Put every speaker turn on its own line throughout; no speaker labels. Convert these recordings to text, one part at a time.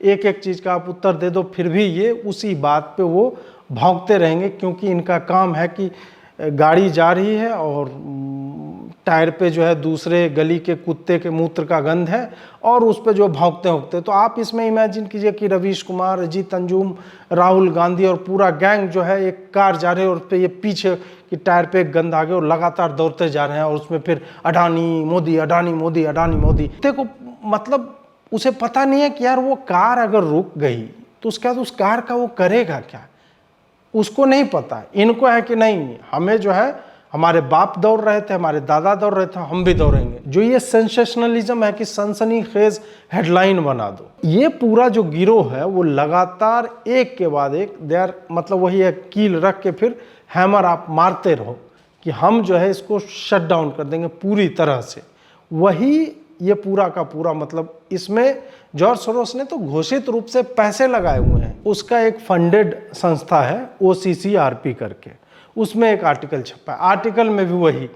एक एक चीज़ का आप उत्तर दे दो, फिर भी ये उसी बात पे वो भौंकते रहेंगे, क्योंकि इनका काम है कि गाड़ी जा रही है और टायर पे जो है दूसरे गली के कुत्ते के मूत्र का गंध है और उस पे जो भौंकते होंकते। तो आप इसमें इमेजिन कीजिए कि रवीश कुमार, अजीत अंजुम, राहुल गांधी और पूरा गैंग जो है एक कार जा रहे हैं और उस पे ये पीछे कि टायर पे एक गंध आ गया और लगातार दौड़ते जा रहे हैं और उसमें फिर अडानी मोदी, अडानी मोदी, अडानी मोदी। देखो मतलब उसे पता नहीं है कि यार वो कार अगर रुक गई तो उसके बाद उस कार का वो करेगा क्या, उसको नहीं पता। इनको है कि नहीं, हमें जो है हमारे बाप दौड़ रहे थे, हमारे दादा दौड़ रहे थे, हम भी दौड़ेंगे। जो ये सेंसेशनलिज्म है कि सनसनीखेज हेडलाइन बना दो, ये पूरा जो गिरोह है वो लगातार एक के बाद एक देर मतलब वही है, कील रख के फिर हैमर आप मारते रहो कि हम जो है इसको शट डाउन कर देंगे पूरी तरह से। वही ये पूरा का पूरा मतलब इसमें जॉर्ज सोरोस ने तो घोषित रूप से पैसे लगाए हुए हैं। उसका एक फंडेड संस्था है OCCRP करके, उसमें एक आर्टिकल छपा है। आर्टिकल में भी वही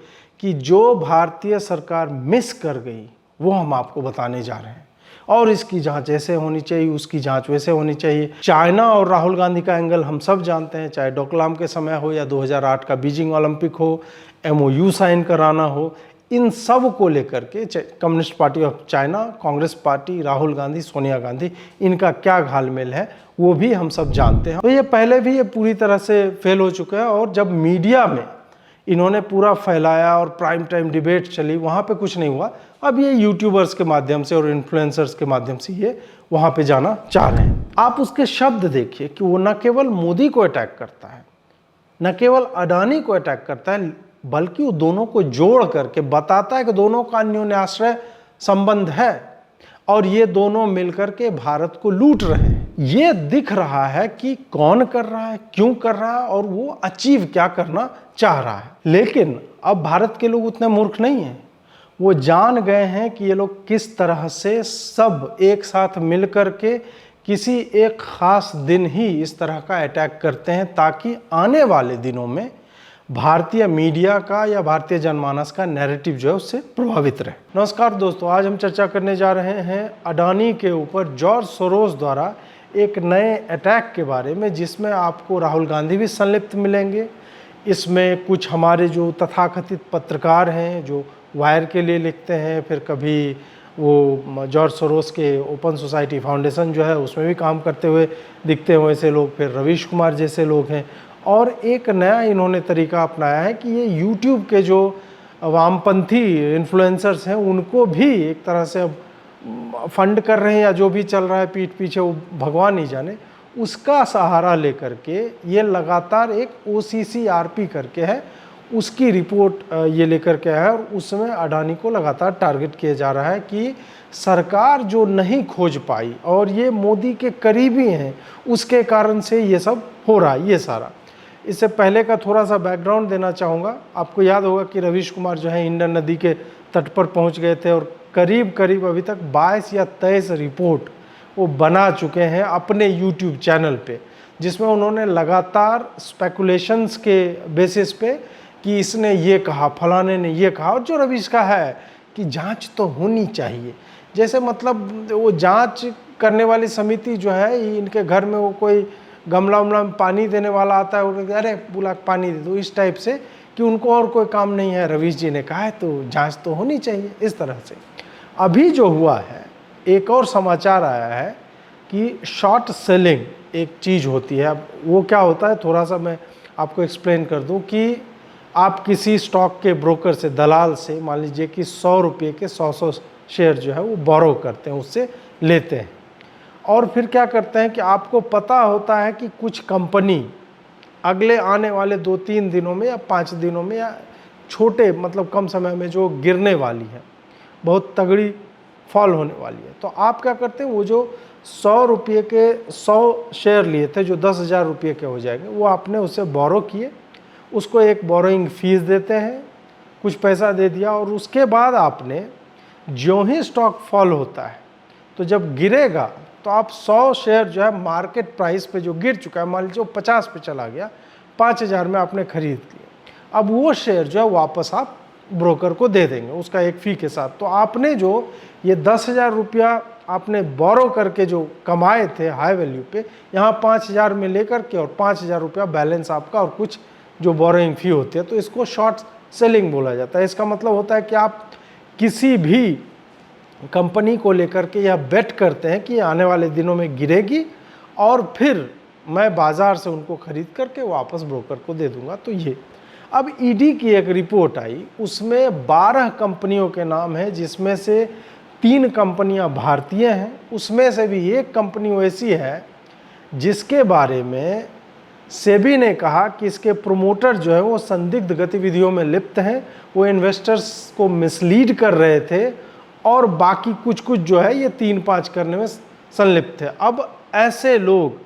कि जो भारतीय सरकार मिस कर गई वो हम आपको बताने जा रहे हैं और इसकी जांच ऐसे होनी चाहिए, उसकी जांच वैसे होनी चाहिए। चाइना और राहुल गांधी का एंगल हम सब जानते हैं, चाहे डोकलाम के समय हो या 2008 का बीजिंग ओलंपिक हो, MOU साइन कराना हो, इन सब को लेकर के communist party of China, Congress party, Rahul Gandhi, Sonia Gandhi, इनका क्या घालमेल है वो भी हम सब जानते हैं। तो ये पहले भी ये पूरी तरह से फेल हो चुका है और जब मीडिया में इन्होंने पूरा फैलाया और प्राइम टाइम डिबेट चली, वहाँ पे कुछ नहीं हुआ। अब ये यूट्यूबर्स के माध्यम से और इन्फ्लुएंसर्स के माध्यम से ये वहाँ पे जाना चाह रहे हैं। आप उसके शब्द देखिए कि वो न केवल मोदी को अटैक करता है, न केवल अडानी को अटैक करता है, बल्कि वो दोनों को जोड़ करके बताता है कि दोनों का अन्योन्याश्रय संबंध है और ये दोनों मिलकर के भारत को लूट रहे हैं। ये दिख रहा है कि कौन कर रहा है, क्यों कर रहा है और वो अचीव क्या करना चाह रहा है। लेकिन अब भारत के लोग उतने मूर्ख नहीं हैं, वो जान गए हैं कि ये लोग किस तरह से सब एक साथ मिलकर के किसी एक खास दिन ही इस तरह का अटैक करते हैं ताकि आने वाले दिनों में भारतीय मीडिया का या भारतीय जनमानस का नैरेटिव जो है उससे प्रभावित रहे। नमस्कार दोस्तों, आज हम चर्चा करने जा रहे हैं अडानी के ऊपर जॉर्ज सोरोस द्वारा एक नए अटैक के बारे में, जिसमें आपको राहुल गांधी भी संलिप्त मिलेंगे। इसमें कुछ हमारे जो तथाकथित पत्रकार हैं जो वायर के लिए लिखते हैं, फिर कभी वो जॉर्ज सोरोस के ओपन सोसाइटी फाउंडेशन जो है उसमें भी काम करते हुए दिखते हैं वैसे लोग, फिर रवीश कुमार जैसे लोग हैं। और एक नया इन्होंने तरीका अपनाया है कि ये यूट्यूब के जो वामपंथी इन्फ्लुएंसर्स हैं उनको भी एक तरह से अब फंड कर रहे हैं या जो भी चल रहा है पीठ पीछे वो भगवान ही जाने, उसका सहारा लेकर के ये लगातार एक OCCRP करके है उसकी रिपोर्ट ये लेकर के आया है और उसमें अडानी को लगातार टारगेट किया जा रहा है कि सरकार जो नहीं खोज पाई और ये मोदी के करीबी हैं उसके कारण से ये सब हो रहा है ये सारा। इससे पहले का थोड़ा सा बैकग्राउंड देना चाहूँगा। आपको याद होगा कि रवीश कुमार जो है इंडन नदी के तट पर पहुँच गए थे और करीब करीब अभी तक 22 या 23 रिपोर्ट वो बना चुके हैं अपने यूट्यूब चैनल पे, जिसमें उन्होंने लगातार स्पेकुलेशंस के बेसिस पे कि इसने ये कहा, फलाने ने ये कहा, और जो रवीश का है कि जांच तो होनी चाहिए। जैसे मतलब वो जांच करने वाली समिति जो है, इनके घर में वो कोई गमला उमला में पानी देने वाला आता है और अरे बुला पानी दे दो, इस टाइप से कि उनको और कोई काम नहीं है, रवीश जी ने कहा है तो जांच तो होनी चाहिए, इस तरह से। अभी जो हुआ है, एक और समाचार आया है कि शॉर्ट सेलिंग एक चीज़ होती है। अब वो क्या होता है थोड़ा सा मैं आपको एक्सप्लेन कर दूं कि आप किसी स्टॉक के ब्रोकर से, दलाल से, मान लीजिए कि 100 रुपये के 100 शेयर जो है वो बोरो करते हैं, उससे लेते हैं और फिर क्या करते हैं कि आपको पता होता है कि कुछ कंपनी अगले आने वाले 2-3 दिनों में या 5 दिनों में या छोटे मतलब कम समय में जो गिरने वाली है, बहुत तगड़ी फॉल होने वाली है। तो आप क्या करते हैं, वो जो 100 रुपये के 100 शेयर लिए थे जो 10,000 रुपये के हो जाएंगे, वो आपने उससे बोरो किए, उसको एक बोरोइंग फीस देते हैं, कुछ पैसा दे दिया और उसके बाद आपने ज्यों ही स्टॉक फॉल होता है तो जब गिरेगा तो आप 100 शेयर जो है मार्केट प्राइस पे जो गिर चुका है, मान लीजिए 50 पे चला गया, 5,000 में आपने खरीद लिया, अब वो शेयर जो है वापस आप ब्रोकर को दे देंगे उसका एक फ़ी के साथ। तो आपने जो ये 10,000 रुपया आपने बोरो करके जो कमाए थे हाई वैल्यू पे, यहाँ 5,000 में लेकर के और 5,000 रुपया बैलेंस आपका और कुछ जो बोरोइंग फी होती है, तो इसको शॉर्ट सेलिंग बोला जाता है। इसका मतलब होता है कि आप किसी भी कंपनी को लेकर के यह बेट करते हैं कि आने वाले दिनों में गिरेगी और फिर मैं बाज़ार से उनको खरीद करके वापस ब्रोकर को दे दूंगा। तो ये अब ईडी की एक रिपोर्ट आई, उसमें 12 कंपनियों के नाम है, जिसमें से 3 कंपनियां भारतीय हैं, उसमें से भी एक कंपनी वैसी है जिसके बारे में सेबी ने कहा कि इसके प्रोमोटर जो है वो संदिग्ध गतिविधियों में लिप्त हैं, वो इन्वेस्टर्स को मिसलीड कर रहे थे और बाकी कुछ कुछ जो है ये 3-5 करने में संलिप्त थे। अब ऐसे लोग,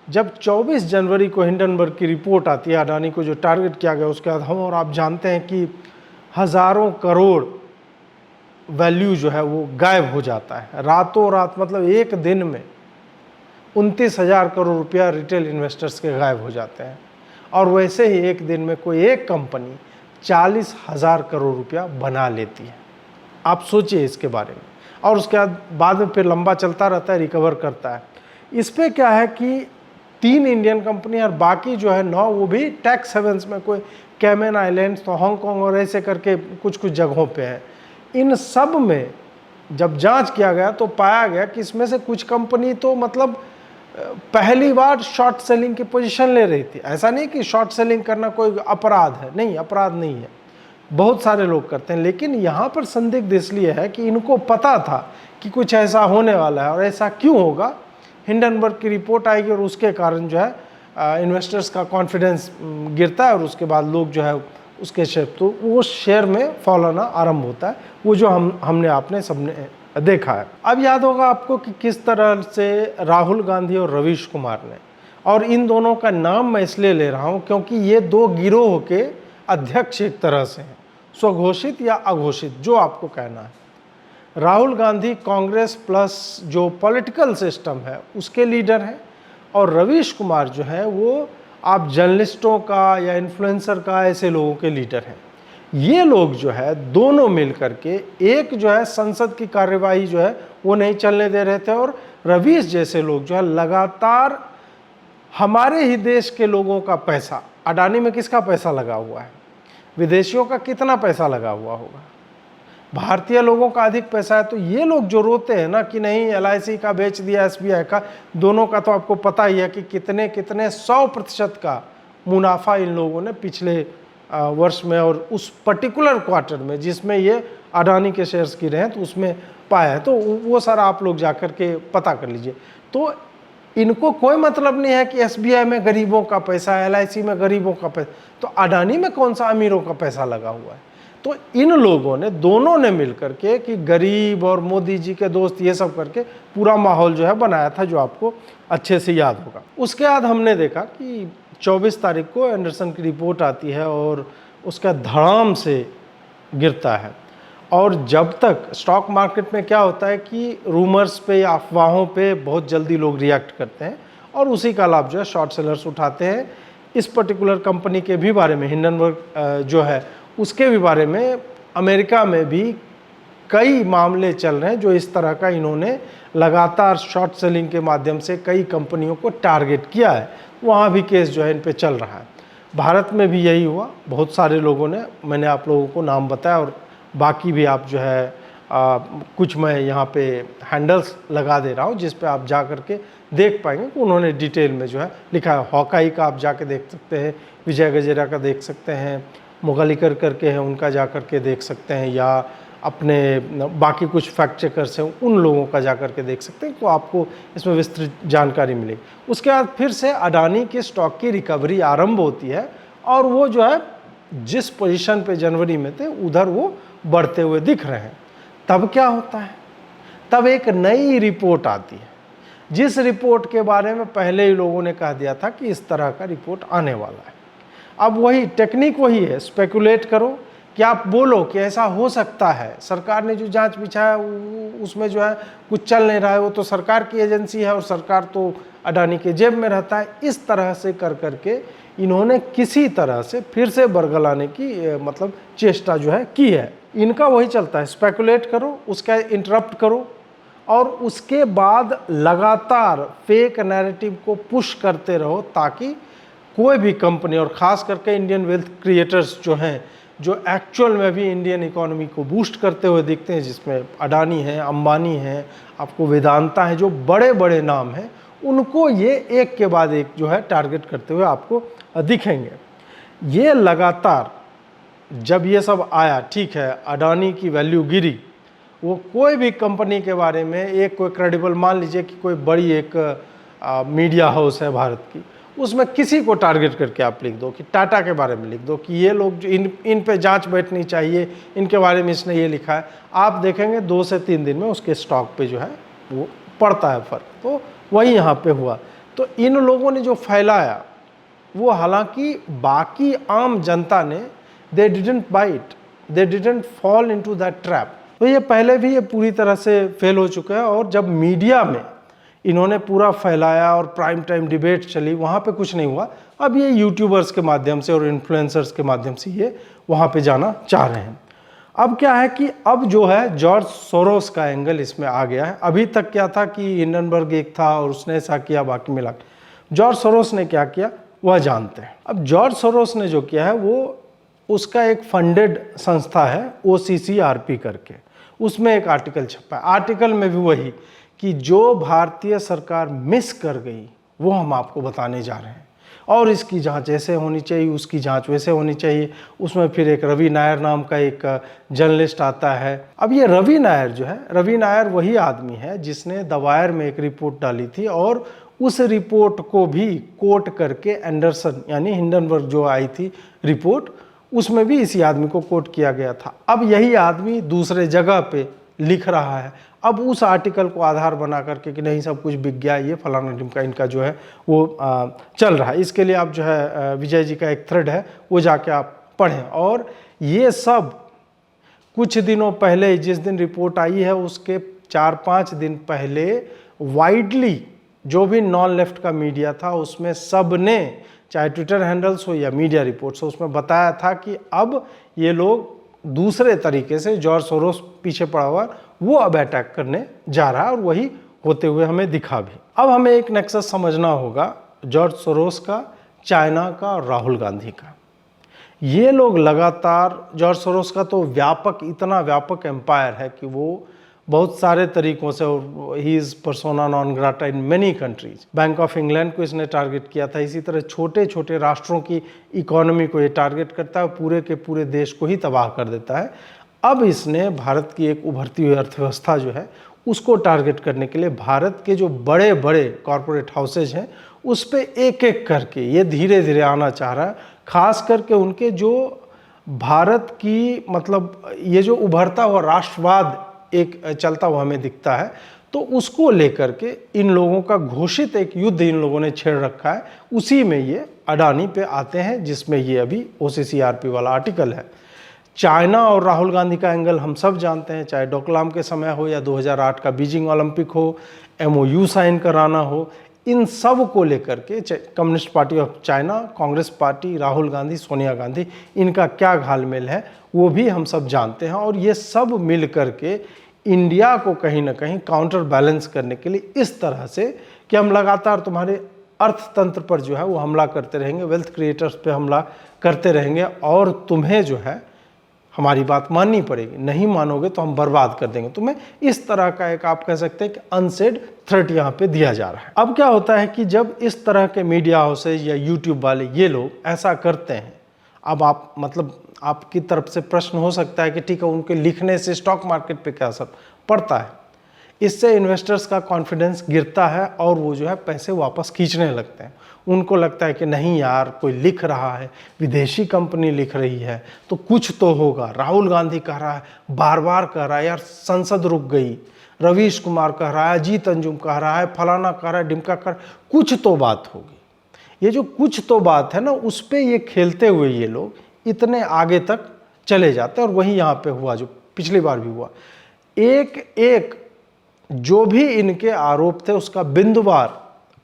जब 24 जनवरी को हिंडनबर्ग की रिपोर्ट आती है, अडानी को जो टारगेट किया गया, उसके बाद हम और आप जानते हैं कि हज़ारों करोड़ वैल्यू जो है वो गायब हो जाता है रातों रात। मतलब एक दिन में 29,000 करोड़ रुपया रिटेल इन्वेस्टर्स के गायब हो जाते हैं। और वैसे ही एक दिन में कोई एक कंपनी 40,000 करोड़ रुपया बना लेती है। आप सोचिए इसके बारे में। और उसके बाद में फिर लंबा चलता रहता है, रिकवर करता है। इस पे क्या है कि 3 इंडियन कंपनी और बाकी जो है 9, वो भी टैक्स हेवंस में, कोई कैमन आइलैंड्स, तो हांगकांग और ऐसे करके कुछ कुछ जगहों पे है। इन सब में जब जांच किया गया तो पाया गया कि इसमें से कुछ कंपनी तो मतलब पहली बार शॉर्ट सेलिंग की पोजीशन ले रही थी। ऐसा नहीं कि शॉर्ट सेलिंग करना कोई अपराध है, नहीं, अपराध नहीं है, बहुत सारे लोग करते हैं। लेकिन यहाँ पर संदिग्ध इसलिए है कि इनको पता था कि कुछ ऐसा होने वाला है। और ऐसा क्यों होगा, हिंडनबर्ग की रिपोर्ट आएगी और उसके कारण जो है इन्वेस्टर्स का कॉन्फिडेंस गिरता है और उसके बाद लोग जो है उसके शेयर, तो वो शेयर में फॉल आना आरंभ होता है, वो जो हमने आपने सबने देखा है। अब याद होगा आपको कि किस तरह से राहुल गांधी और रवीश कुमार ने, और इन दोनों का नाम मैं इसलिए ले रहा हूँ क्योंकि ये 2 गिरोह के अध्यक्ष एक तरह से हैं, स्वघोषित या अघोषित, जो आपको कहना है। राहुल गांधी कांग्रेस प्लस जो पॉलिटिकल सिस्टम है उसके लीडर हैं, और रवीश कुमार जो है वो आप जर्नलिस्टों का या इन्फ्लुएंसर का, ऐसे लोगों के लीडर हैं। ये लोग जो है दोनों मिल करके एक जो है संसद की कार्यवाही जो है वो नहीं चलने दे रहे थे, और रवीश जैसे लोग जो है लगातार हमारे ही देश के लोगों का पैसा, अडानी में किसका पैसा लगा हुआ है, विदेशियों का कितना पैसा लगा हुआ होगा, भारतीय लोगों का अधिक पैसा है। तो ये लोग जो रोते हैं ना कि नहीं LIC का बेच दिया, SBI का, दोनों का तो आपको पता ही है कि कितने कितने 100% का मुनाफा इन लोगों ने पिछले वर्ष में और उस पर्टिकुलर क्वार्टर में जिसमें ये अडानी के शेयर्स गिरे हैं तो उसमें पाया है। तो वो सारा आप लोग जाकर के पता कर लीजिए। तो इनको कोई मतलब नहीं है कि SBI में गरीबों का पैसा है, LIC में गरीबों का पैसा, तो अडानी में कौन सा अमीरों का पैसा लगा हुआ है। तो इन लोगों ने, दोनों ने मिलकर के कि गरीब और मोदी जी के दोस्त, ये सब करके पूरा माहौल जो है बनाया था, जो आपको अच्छे से याद होगा। उसके बाद हमने देखा कि 24 तारीख को एंडरसन की रिपोर्ट आती है और उसका धड़ाम से गिरता है। और जब तक स्टॉक मार्केट में क्या होता है कि रूमर्स पे या अफवाहों पे बहुत जल्दी लोग रिएक्ट करते हैं और उसी का लाभ जो है शॉर्ट सेलर्स उठाते हैं। इस पर्टिकुलर कंपनी के भी बारे में, हिंडनबर्ग जो है उसके भी बारे में अमेरिका में भी कई मामले चल रहे हैं जो इस तरह का इन्होंने लगातार शॉर्ट सेलिंग के माध्यम से कई कंपनियों को टारगेट किया है। वहाँ भी केस जो है इन पे चल रहा है। भारत में भी यही हुआ, बहुत सारे लोगों ने, मैंने आप लोगों को नाम बताया और बाकी भी आप जो है कुछ मैं यहाँ पे हैंडल्स लगा दे रहा हूँ जिस पे आप जा कर के देख पाएंगे कि उन्होंने डिटेल में जो है लिखा है। हॉकाई का आप जाके देख सकते हैं, विजय गजेरा का देख सकते हैं, मुगलिकर करके हैं उनका जा कर के देख सकते हैं, या अपने बाकी कुछ फैक्ट चेकर्स हैं उन लोगों का जा कर के देख सकते हैं। तो आपको इसमें विस्तृत जानकारी मिलेगी। उसके बाद फिर से अडानी के स्टॉक की रिकवरी आरंभ होती है और वो जो है जिस पोजीशन पे जनवरी में थे उधर वो बढ़ते हुए दिख रहे हैं। तब क्या होता है, तब एक नई रिपोर्ट आती है जिस रिपोर्ट के बारे में पहले ही लोगों ने कह दिया था कि इस तरह का रिपोर्ट आने वाला है। अब वही टेक्निक वही है, स्पेकुलेट करो कि आप बोलो कि ऐसा हो सकता है। सरकार ने जो जांच बिछाया उसमें जो है कुछ चल नहीं रहा है, वो तो सरकार की एजेंसी है और सरकार तो अडानी के जेब में रहता है। इस तरह से कर करके इन्होंने किसी तरह से फिर से बरगलाने की मतलब चेष्टा जो है की है। इनका वही चलता है, स्पेकुलेट करो, उसका इंटरप्ट करो और उसके बाद लगातार फेक नैरेटिव को पुश करते रहो ताकि कोई भी कंपनी, और ख़ास करके इंडियन वेल्थ क्रिएटर्स जो हैं, जो एक्चुअल में भी इंडियन इकोनॉमी को बूस्ट करते हुए दिखते हैं, जिसमें अडानी है, अंबानी है, आपको वेदांता है, जो बड़े बड़े नाम हैं, उनको ये एक के बाद एक जो है टारगेट करते हुए आपको दिखेंगे। ये लगातार जब ये सब आया, ठीक है, अडानी की वैल्यू गिरी, वो कोई भी कंपनी के बारे में एक कोई क्रेडिबल, मान लीजिए कि कोई बड़ी एक मीडिया हाउस है भारत की, उसमें किसी को टारगेट करके आप लिख दो कि टाटा के बारे में लिख दो कि ये लोग जो इन पे जांच बैठनी चाहिए, इनके बारे में इसने ये लिखा है, आप देखेंगे 2 से 3 दिन में उसके स्टॉक पे जो है वो पड़ता है फर्क। तो वही यहाँ पे हुआ। तो इन लोगों ने जो फैलाया वो, हालांकि बाकी आम जनता ने they didn't bite, they didn't fall into that trap. तो ये पहले भी ये पूरी तरह से फेल हो चुका है। और जब मीडिया में इन्होंने पूरा फैलाया और प्राइम टाइम डिबेट चली, वहाँ पे कुछ नहीं हुआ। अब ये यूट्यूबर्स के माध्यम से और इन्फ्लुएंसर्स के माध्यम से ये वहाँ पे जाना चाह रहे हैं। अब क्या है कि अब जो है जॉर्ज सोरोस का एंगल इसमें आ गया है। अभी तक क्या था कि हिंडनबर्ग एक था और उसने ऐसा किया, बाकी मिला। जॉर्ज सोरोस ने क्या किया वह जानते हैं। अब जॉर्ज सोरोस ने जो किया है वो, उसका एक फंडेड संस्था है OCCRP करके, उसमें एक आर्टिकल छपा है। आर्टिकल में भी वही कि जो भारतीय सरकार मिस कर गई वो हम आपको बताने जा रहे हैं, और इसकी जांच ऐसे होनी चाहिए, उसकी जांच वैसे होनी चाहिए। उसमें फिर एक रवि नायर नाम का एक जर्नलिस्ट आता है। अब ये रवि नायर जो है, रवि नायर वही आदमी है जिसने द वायर में एक रिपोर्ट डाली थी, और उस रिपोर्ट को भी कोट करके एंडरसन यानी हिंडनबर्ग जो आई थी रिपोर्ट, उसमें भी इसी आदमी को कोट किया गया था। अब यही आदमी दूसरे जगह पे लिख रहा है। अब उस आर्टिकल को आधार बना करके कि नहीं सब कुछ बिक गया, ये फलाना ढिमका इनका जो है वो चल रहा है। इसके लिए आप जो है विजय जी का एक थ्रेड है वो जाके आप पढ़ें। और ये सब कुछ दिनों पहले, जिस दिन रिपोर्ट आई है उसके 4-5 दिन पहले, वाइडली जो भी नॉन लेफ्ट का मीडिया था उसमें सब ने, चाहे ट्विटर हैंडल्स हो या मीडिया रिपोर्ट्स हो, उसमें बताया था कि अब ये लोग दूसरे तरीके से, जॉर्ज सोरोस पीछे पड़ा हुआ, वो अब अटैक करने जा रहा है, और वही होते हुए हमें दिखा भी। अब हमें एक नेक्सस समझना होगा जॉर्ज सोरोस का, चाइना का और राहुल गांधी का। ये लोग लगातार, जॉर्ज सोरोस का तो व्यापक, इतना व्यापक एम्पायर है कि वो बहुत सारे तरीकों से, he is persona non grata in many countries. Bank of England को इसने टारगेट किया था, इसी तरह छोटे छोटे राष्ट्रों की इकोनॉमी को ये टारगेट करता है, पूरे के पूरे देश को ही तबाह कर देता है। अब इसने भारत की एक उभरती हुई अर्थव्यवस्था जो है उसको टारगेट करने के लिए भारत के जो बड़े बड़े कॉरपोरेट हाउसेज हैं उस पर एक एक करके ये धीरे धीरे आना चाह रहा है। खास करके उनके जो भारत की, मतलब ये जो उभरता हुआ राष्ट्रवाद एक चलता हुआ हमें दिखता है, तो उसको लेकर के इन लोगों का घोषित एक युद्ध इन लोगों ने छेड़ रखा है। उसी में ये अडानी पे आते हैं, जिसमें ये अभी OCCRP वाला आर्टिकल है। चाइना और राहुल गांधी का एंगल हम सब जानते हैं, चाहे डोकलाम के समय हो या 2008 का बीजिंग ओलंपिक हो, MOU साइन कराना हो, इन सब को लेकर के communist party of China, Congress party, Rahul Gandhi, Sonia Gandhi, इनका क्या घालमेल है वो भी हम सब जानते हैं। और ये सब मिल करके इंडिया को कहीं ना कहीं काउंटर बैलेंस करने के लिए इस तरह से कि हम लगातार तुम्हारे अर्थतंत्र पर जो है वो हमला करते रहेंगे, वेल्थ क्रिएटर्स पे हमला करते रहेंगे, और तुम्हें जो है हमारी बात माननी पड़ेगी, नहीं मानोगे तो हम बर्बाद कर देंगे तुम्हें। इस तरह का एक, आप कह सकते हैं कि अनसेड थ्रेट यहाँ पे दिया जा रहा है। अब क्या होता है कि जब इस तरह के मीडिया हाउसेज या यूट्यूब वाले ये लोग ऐसा करते हैं, अब आप, मतलब आपकी तरफ से प्रश्न हो सकता है कि ठीक है, उनके लिखने से स्टॉक मार्केट पे क्या असर पड़ता है? इससे इन्वेस्टर्स का कॉन्फिडेंस गिरता है और वो जो है पैसे वापस खींचने लगते हैं। उनको लगता है कि नहीं यार, कोई लिख रहा है, विदेशी कंपनी लिख रही है तो कुछ तो होगा। राहुल गांधी कह रहा है, बार बार कह रहा है, यार संसद रुक गई, रवीश कुमार कह रहा है, अजीत अंजुम कह रहा है, फलाना कह रहा है, डिमका कह रहा है, कुछ तो बात होगी। ये जो कुछ तो बात है ना, उस पर ये खेलते हुए ये लोग इतने आगे तक चले जाते हैं। और वही यहाँ पे हुआ जो पिछली बार भी हुआ। एक एक जो भी इनके आरोप थे उसका बिंदुवार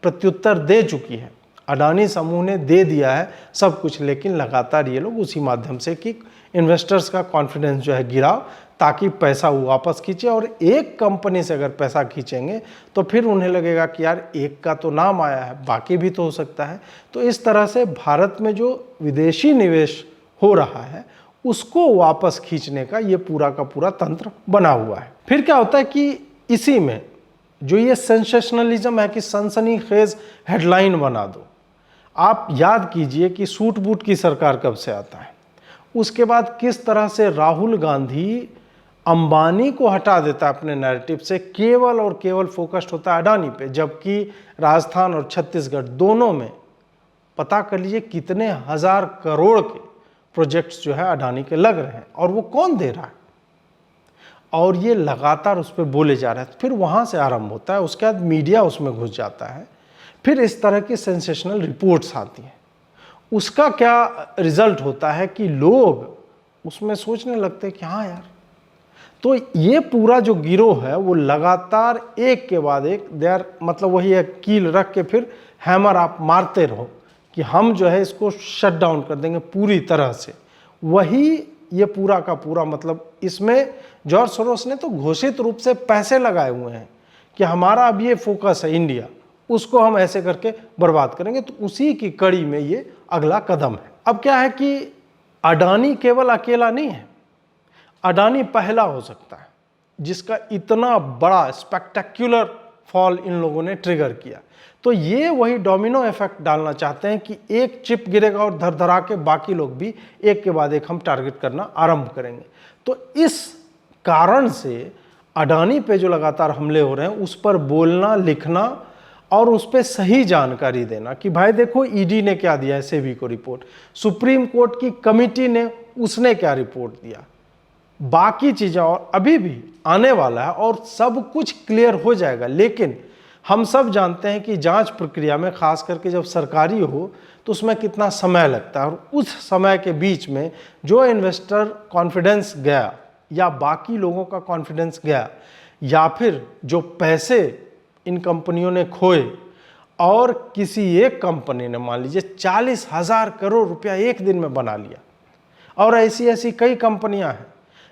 प्रत्युत्तर दे चुकी है अडानी समूह ने दे दिया है सब कुछ, लेकिन लगातार ये लोग उसी माध्यम से कि इन्वेस्टर्स का कॉन्फिडेंस जो है गिराओ ताकि पैसा वो वापस खींचे। और एक कंपनी से अगर पैसा खींचेंगे तो फिर उन्हें लगेगा कि यार एक का तो नाम आया है, बाकी भी तो हो सकता है। तो इस तरह से भारत में जो विदेशी निवेश हो रहा है उसको वापस खींचने का ये पूरा का पूरा तंत्र बना हुआ है। फिर क्या होता है कि इसी में जो ये सेंसेशनलिज्म है कि सनसनीखेज हेडलाइन बना दो। आप याद कीजिए कि सूट बूट की सरकार कब से आता है, उसके बाद किस तरह से राहुल गांधी अंबानी को हटा देता है अपने नैरेटिव से, केवल और केवल फोकस्ड होता है अडानी पे, जबकि राजस्थान और छत्तीसगढ़ दोनों में पता कर लीजिए कितने हजार करोड़ के प्रोजेक्ट्स जो है अडानी के लग रहे हैं, और वो कौन दे रहा है, और ये लगातार उस पर बोले जा रहे हैं। फिर वहाँ से आरंभ होता है, उसके बाद मीडिया उसमें घुस जाता है, फिर इस तरह की सेंसेशनल रिपोर्ट्स आती हैं। उसका क्या रिजल्ट होता है कि लोग उसमें सोचने लगते हैं कि हाँ यार, तो ये पूरा जो गिरोह है वो लगातार एक के बाद एक देर मतलब वही है, कील रख के फिर हैमर आप मारते रहो कि हम जो है इसको शट डाउन कर देंगे पूरी तरह से। वही ये पूरा का पूरा मतलब इसमें जॉर्ज सोरोस ने तो घोषित रूप से पैसे लगाए हुए हैं कि हमारा अब ये फोकस है इंडिया, उसको हम ऐसे करके बर्बाद करेंगे। तो उसी की कड़ी में ये अगला कदम है। अब क्या है कि अडानी केवल अकेला नहीं है, अडानी पहला हो सकता है जिसका इतना बड़ा स्पेक्टेक्युलर फॉल इन लोगों ने ट्रिगर किया। तो ये वही डोमिनो इफेक्ट डालना चाहते हैं कि एक चिप गिरेगा और धर के बाकी लोग भी एक के बाद एक हम टारगेट करना आरंभ करेंगे। तो इस कारण से अडानी पे जो लगातार हमले हो रहे हैं उस पर बोलना, लिखना और उस पर सही जानकारी देना कि भाई देखो ईडी ने क्या दिया है, सेबी को रिपोर्ट, सुप्रीम कोर्ट की कमिटी ने उसने क्या रिपोर्ट दिया, बाकी चीज़ें और अभी भी आने वाला है और सब कुछ क्लियर हो जाएगा। लेकिन हम सब जानते हैं कि जांच प्रक्रिया में खास करके जब सरकारी हो तो उसमें कितना समय लगता है, और उस समय के बीच में जो इन्वेस्टर कॉन्फिडेंस गया या बाकी लोगों का कॉन्फिडेंस गया या फिर जो पैसे इन कंपनियों ने खोए, और किसी एक कंपनी ने मान लीजिए 40,000 करोड़ रुपया एक दिन में बना लिया, और ऐसी ऐसी कई कंपनियां हैं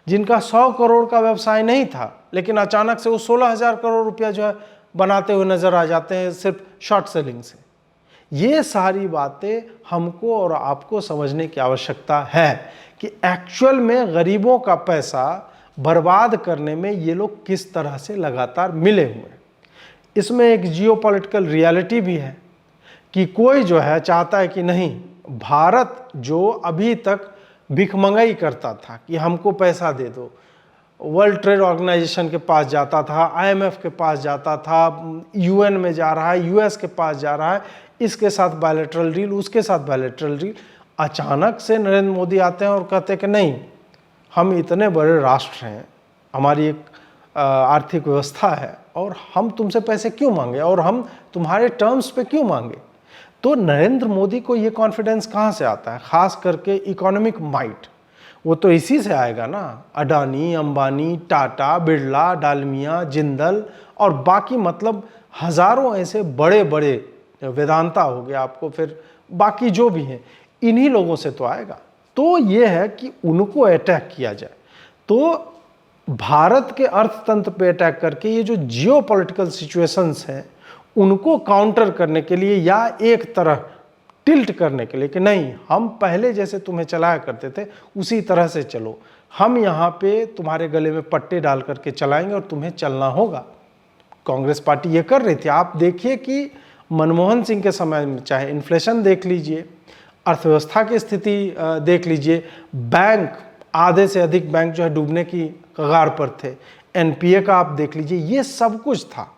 जिनका 100 करोड़ का व्यवसाय नहीं था लेकिन अचानक से वो 16,000 करोड़ रुपया जो है बनाते हुए नजर आ जाते हैं सिर्फ शॉर्ट सेलिंग से। ये सारी बातें हमको और आपको समझने की आवश्यकता है कि एक्चुअल में गरीबों का पैसा बर्बाद करने में ये लोग किस तरह से लगातार मिले हुए हैं। इसमें एक जियोपॉलिटिकल रियलिटी भी है कि कोई जो है चाहता है कि नहीं, भारत जो अभी तक भिखमंगाई करता था कि हमको पैसा दे दो, वर्ल्ड ट्रेड ऑर्गेनाइजेशन के पास जाता था, आईएमएफ के पास जाता था, यूएन में जा रहा है, यूएस के पास जा रहा है, इसके साथ बायलैटरल डील, उसके साथ बायलैटरल डील। अचानक से नरेंद्र मोदी आते हैं और कहते हैं कि नहीं, हम इतने बड़े राष्ट्र हैं, हमारी एक आर्थिक व्यवस्था है और हम तुमसे पैसे क्यों मांगे और हम तुम्हारे टर्म्स पे क्यों मांगे। तो नरेंद्र मोदी को ये कॉन्फिडेंस कहाँ से आता है, खास करके इकोनॉमिक माइट, वो तो इसी से आएगा ना, अडानी, अंबानी, टाटा, बिरला, डालमिया, जिंदल और बाकी मतलब हजारों ऐसे बड़े बड़े, वेदांता हो गया आपको, फिर बाकी जो भी हैं, इन्हीं लोगों से तो आएगा। तो ये है कि उनको अटैक किया जाए। तो भारत के अर्थतंत्र पे अटैक करके ये जो जियोपॉलिटिकल सिचुएशंस हैं उनको काउंटर करने के लिए या एक तरह टिल्ट करने के लिए कि नहीं, हम पहले जैसे तुम्हें चलाया करते थे उसी तरह से चलो, हम यहाँ पे तुम्हारे गले में पट्टे डाल करके चलाएंगे और तुम्हें चलना होगा। कांग्रेस पार्टी ये कर रही थी। आप देखिए कि मनमोहन सिंह के समय में चाहे इन्फ्लेशन देख लीजिए, अर्थव्यवस्था की स्थिति देख लीजिए, बैंक आधे से अधिक बैंक जो है डूबने की कगार पर थे, एनपीए का आप देख लीजिए, ये सब कुछ था।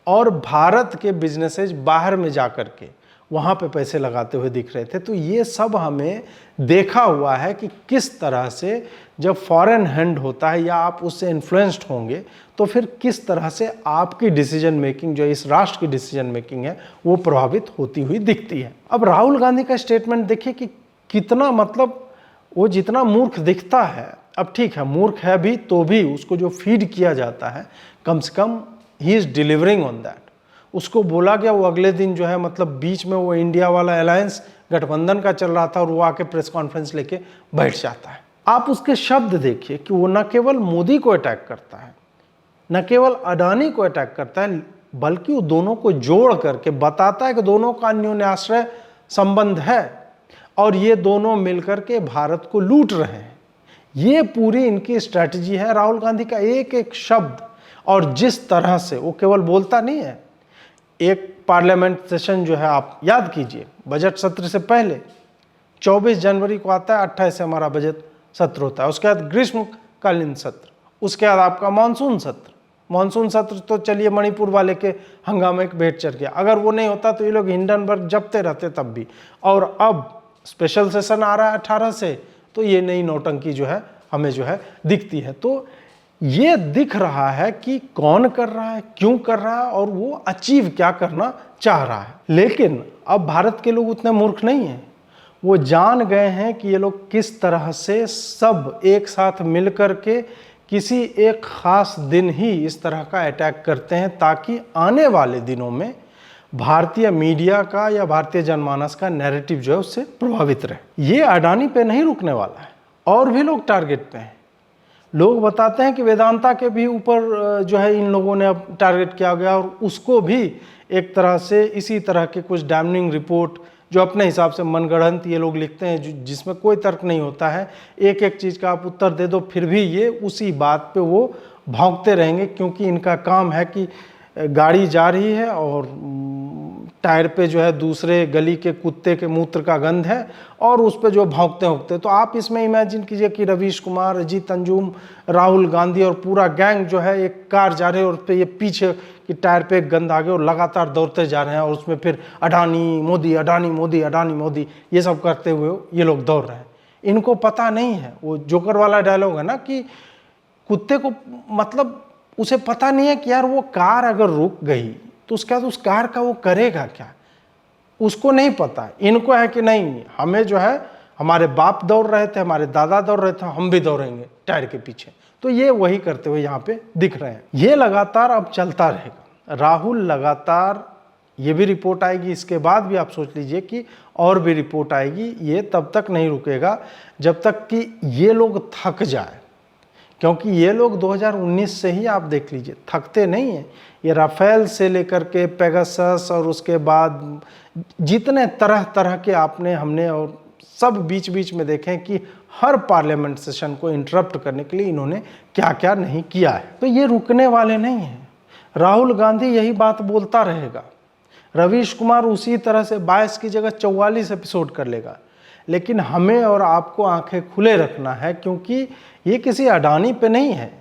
और भारत के बिजनेसेस बाहर में जाकर के वहाँ पे पैसे लगाते हुए दिख रहे थे। तो ये सब हमें देखा हुआ है कि किस तरह से जब फॉरेन हैंड होता है या आप उससे इन्फ्लुएंस्ड होंगे तो फिर किस तरह से आपकी डिसीजन मेकिंग, जो इस राष्ट्र की डिसीजन मेकिंग है, वो प्रभावित होती हुई दिखती है। अब राहुल गांधी का स्टेटमेंट देखिए कि कितना मतलब वो जितना मूर्ख दिखता है, अब ठीक है मूर्ख है भी, तो भी उसको जो फीड किया जाता है कम से कम ही इज़ डिलीवरिंग ऑन दैट। उसको बोला गया, वो अगले दिन जो है मतलब बीच में वो इंडिया वाला अलायंस गठबंधन का चल रहा था और वो आके प्रेस कॉन्फ्रेंस लेके बैठ जाता है। आप उसके शब्द देखिए कि वो न केवल मोदी को अटैक करता है, न केवल अडानी को अटैक करता है, बल्कि वो दोनों को जोड़ करके बताता है कि दोनों का अन्योन्याश्रय संबंध है और ये दोनों मिलकर के भारत को लूट रहे हैं। ये पूरी इनकी स्ट्रैटेजी है। राहुल गांधी का एक एक शब्द और जिस तरह से वो केवल बोलता नहीं है, एक पार्लियामेंट सेशन जो है आप याद कीजिए, बजट सत्र से पहले 24 जनवरी को आता है, 28 से हमारा बजट सत्र होता है, उसके बाद ग्रीष्मकालीन सत्र, उसके बाद आपका मानसून सत्र। मानसून सत्र तो चलिए मणिपुर वाले के हंगामे के भेंट चढ़ गया, अगर वो नहीं होता तो ये लोग हिंडनबर्ग जपते रहते तब भी। और अब स्पेशल सेशन आ रहा है 18 से, तो ये नई नौटंकी जो है हमें जो है दिखती है। तो ये दिख रहा है कि कौन कर रहा है, क्यों कर रहा है और वो अचीव क्या करना चाह रहा है। लेकिन अब भारत के लोग उतने मूर्ख नहीं हैं, वो जान गए हैं कि ये लोग किस तरह से सब एक साथ मिलकर के किसी एक खास दिन ही इस तरह का अटैक करते हैं ताकि आने वाले दिनों में भारतीय मीडिया का या भारतीय जनमानस का नैरेटिव जो है उससे प्रभावित रहे। ये अडानी पे नहीं रुकने वाला है, और भी लोग टारगेट पे हैं। लोग बताते हैं कि वेदांता के भी ऊपर जो है इन लोगों ने अब टारगेट किया गया और उसको भी एक तरह से इसी तरह के कुछ डैमनिंग रिपोर्ट जो अपने हिसाब से मनगढ़ंत ये लोग लिखते हैं, जिसमें कोई तर्क नहीं होता है, एक एक चीज़ का आप उत्तर दे दो फिर भी ये उसी बात पे वो भौंकते रहेंगे, क्योंकि इनका काम है कि गाड़ी जा रही है और टायर पे जो है दूसरे गली के कुत्ते के मूत्र का गंध है और उस पर जो भौंकते होंकते। तो आप इसमें इमेजिन कीजिए कि रवीश कुमार, अजीत अंजुम, राहुल गांधी और पूरा गैंग जो है एक कार जा रहे हैं और उस पर ये पीछे कि टायर पे एक गंध आ गया और लगातार दौड़ते जा रहे हैं और उसमें फिर अडानी मोदी, अडानी मोदी, अडानी मोदी ये सब करते हुए ये लोग दौड़ रहे हैं। इनको पता नहीं है, वो जोकर वाला डायलॉग है ना कि कुत्ते को मतलब उसे पता नहीं है कि यार वो कार अगर रुक गई तो उसके बाद उस कार का वो करेगा क्या, उसको नहीं पता है। इनको है कि नहीं, हमें जो है हमारे बाप दौड़ रहे थे, हमारे दादा दौड़ रहे थे, हम भी दौड़ेंगे टायर के पीछे। तो ये वही करते हुए यहाँ पे दिख रहे हैं। ये लगातार अब चलता रहेगा। राहुल लगातार, ये भी रिपोर्ट आएगी, इसके बाद भी आप सोच लीजिए कि और भी रिपोर्ट आएगी। ये तब तक नहीं रुकेगा जब तक कि ये लोग थक जाए, क्योंकि ये लोग 2019 से ही आप देख लीजिए थकते नहीं हैं। ये राफेल से लेकर के पेगासस और उसके बाद जितने तरह तरह के आपने हमने और सब बीच बीच में देखें कि हर पार्लियामेंट सेशन को इंटरप्ट करने के लिए इन्होंने क्या क्या नहीं किया है। तो ये रुकने वाले नहीं हैं। राहुल गांधी यही बात बोलता रहेगा, रवीश कुमार उसी तरह से 22 की जगह 44 एपिसोड कर लेगा। लेकिन हमें और आपको आंखें खुले रखना है, क्योंकि ये किसी अडानी पे नहीं है।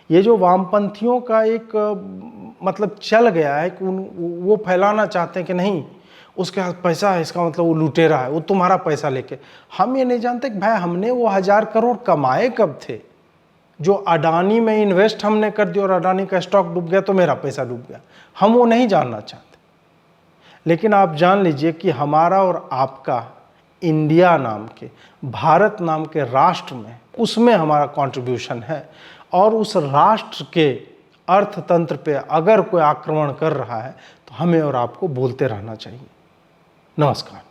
ये जो वामपंथियों का एक मतलब चल गया है कि वो फैलाना चाहते हैं कि नहीं उसके पास पैसा है, इसका मतलब वो लुटेरा है, वो तुम्हारा पैसा लेके। हम ये नहीं जानते कि भाई हमने वो 1000 करोड़ कमाए कब थे जो अडानी में इन्वेस्ट हमने कर दिया और अडानी का स्टॉक डूब गया तो मेरा पैसा डूब गया। हम वो नहीं जानना चाहते। लेकिन आप जान लीजिए कि हमारा और आपका इंडिया नाम के, भारत नाम के राष्ट्र में, उसमें हमारा कंट्रीब्यूशन है। और उस राष्ट्र के अर्थतंत्र पे अगर कोई आक्रमण कर रहा है तो हमें और आपको बोलते रहना चाहिए। नमस्कार।